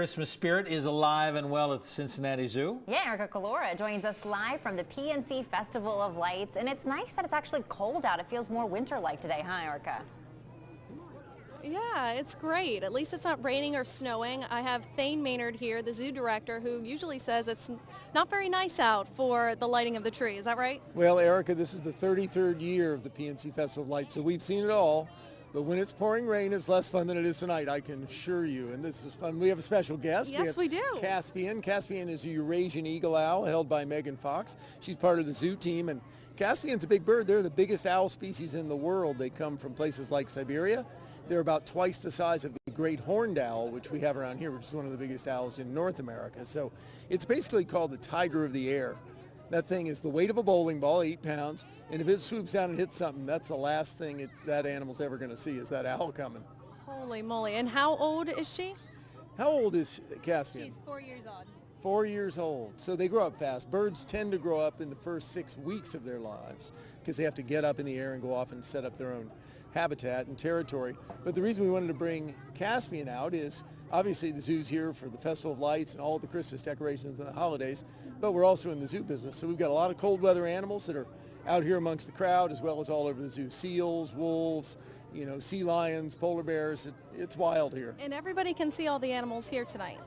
Christmas spirit is alive and well at the Cincinnati Zoo. Yeah, Erica Calora joins us live from the PNC Festival of Lights, and it's nice that it's actually cold out. It feels more winter-like today, huh, Erica? Yeah, it's great. At least it's not raining or snowing. I have Thane Maynard here, the zoo director, who usually says it's not very nice out for the lighting of the tree. Is that right? Well, Erica, this is the 33rd year of the PNC Festival of Lights, so we've seen it all. But when it's pouring rain, it's less fun than it is tonight, I can assure you. And this is fun. We have a special guest. Yes, we do. Caspian. Caspian is a Eurasian eagle owl held by Megan Fox. She's part of the zoo team. And Caspian's a big bird. They're the biggest owl species in the world. They come from places like Siberia. They're about twice the size of the great horned owl, which we have around here, which is one of the biggest owls in North America. So it's basically called the tiger of the air. That thing is the weight of a bowling ball, 8 pounds, and if it swoops down and hits something, that's the last thing that animal's ever going to see is that owl coming. Holy moly. And how old is she? How old is Caspian? She's 4 years old. 4 years old. So they grow up fast. Birds tend to grow up in the first 6 weeks of their lives because they have to get up in the air and go off and set up their own habitat and territory. But the reason we wanted to bring Caspian out is obviously the zoo's here for the Festival of Lights and all the Christmas decorations and the holidays, but we're also in the zoo business. So we've got a lot of cold weather animals that are out here amongst the crowd as well as all over the zoo. Seals, wolves, sea lions, polar bears. It's wild here. And everybody can see all the animals here tonight.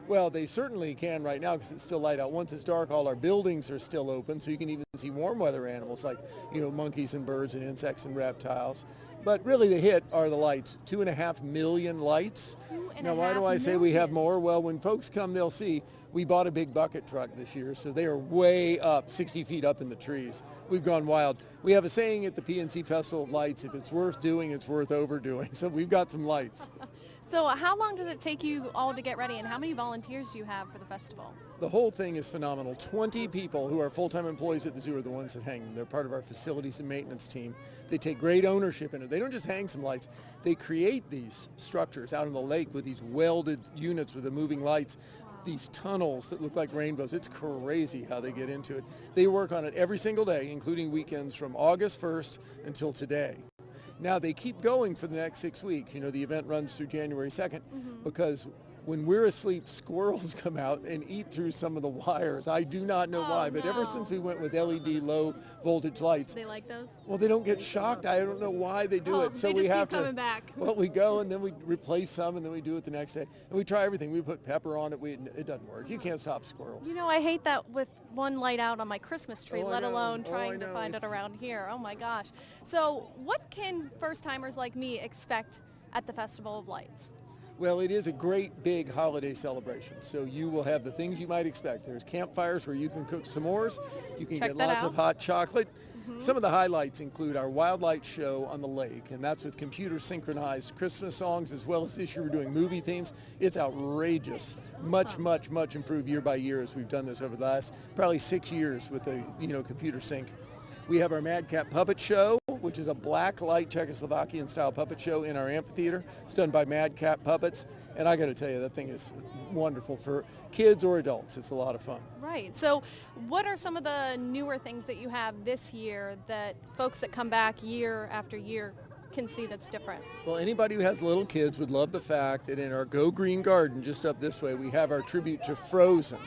Well, they certainly can right now because it's still light out. Once it's dark, all our buildings are still open, so you can even see warm weather animals like, monkeys and birds and insects and reptiles. But really the hit are the lights, 2.5 million lights. Now, why do I say we have more? Well, when folks come, they'll see we bought a big bucket truck this year, so they are way up, 60 feet up in the trees. We've gone wild. We have a saying at the PNC Festival of Lights, if it's worth doing, it's worth overdoing. So we've got some lights. So how long does it take you all to get ready, and how many volunteers do you have for the festival? The whole thing is phenomenal. 20 people who are full-time employees at the zoo are the ones that hang them. They're part of our facilities and maintenance team. They take great ownership in it. They don't just hang some lights. They create these structures out in the lake with these welded units with the moving lights, these tunnels that look like rainbows. It's crazy how they get into it. They work on it every single day, including weekends from August 1st until today. Now, they keep going for the next 6 weeks. The event runs through January 2nd because when we're asleep, squirrels come out and eat through some of the wires. I do not know why, but ever since we went with LED low voltage lights. They like those? Well, they don't get shocked. I don't know why they do it. So they we just have keep coming back. Well, we go and then we replace some and then we do it the next day. And we try everything. We put pepper on it. It doesn't work. You can't stop squirrels. I hate that with one light out on my Christmas tree, let alone I trying know. to find it around here. Oh my gosh. So what can first-timers like me expect at the Festival of Lights? Well, it is a great big holiday celebration. So you will have the things you might expect. There's campfires where you can cook s'mores. You can get lots of hot chocolate. Some of the highlights include our wildlife show on the lake, and that's with computer synchronized Christmas songs, as well as this year we're doing movie themes. It's outrageous. Much improved year by year as we've done this over the last probably 6 years with the computer sync. We have our Madcap Puppet Show, which is a black light Czechoslovakian style puppet show in our amphitheater. It's done by Madcap Puppets, and I got to tell you, that thing is wonderful for kids or adults. It's a lot of fun. Right. So what are some of the newer things that you have this year that folks that come back year after year can see that's different? Well, anybody who has little kids would love the fact that in our Go Green Garden just up this way, we have our tribute to Frozen.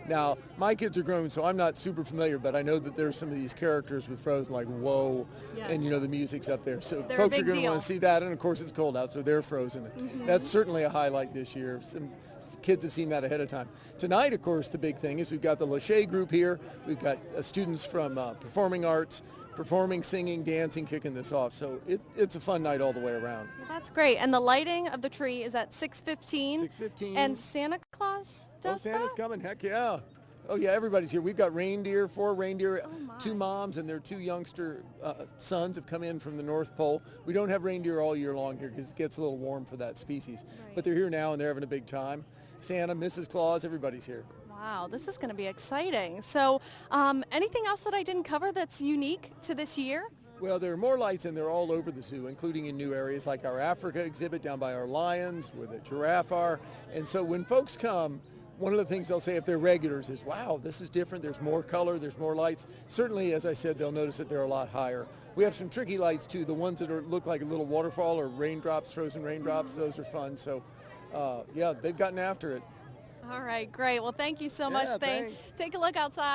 Now, my kids are grown, so I'm not super familiar, but I know that there's some of these characters with Frozen, like whoa, yes. And the music's up there. So They're folks are going to want to see that, and of course it's cold out, so they're Frozen. That's certainly a highlight this year. Some kids have seen that ahead of time. Tonight, of course, the big thing is we've got the Lachey group here. We've got students from performing arts, performing, singing, dancing, kicking this off. So it's a fun night all the way around. That's great. And the lighting of the tree is at 6:15. 6:15. And Santa Claus does Santa's that? coming. Heck yeah. Oh, yeah, everybody's here. We've got reindeer, 4 reindeer, 2 moms, and their 2 youngster sons have come in from the North Pole. We don't have reindeer all year long here because it gets a little warm for that species. Right. But they're here now, and they're having a big time. Santa, Mrs. Claus, everybody's here. Wow, this is going to be exciting. So anything else that I didn't cover that's unique to this year? Well, there are more lights, and they're all over the zoo, including in new areas like our Africa exhibit down by our lions, where the giraffe are. And so when folks come, one of the things they'll say if they're regulars is, wow, this is different. There's more color. There's more lights. Certainly, as I said, they'll notice that they're a lot higher. We have some tricky lights, too. The ones that look like a little waterfall or raindrops, frozen raindrops, those are fun. So yeah, they've gotten after it. All right, great. Well, thank you so much, Yeah, Thane. thanks. Take a look outside.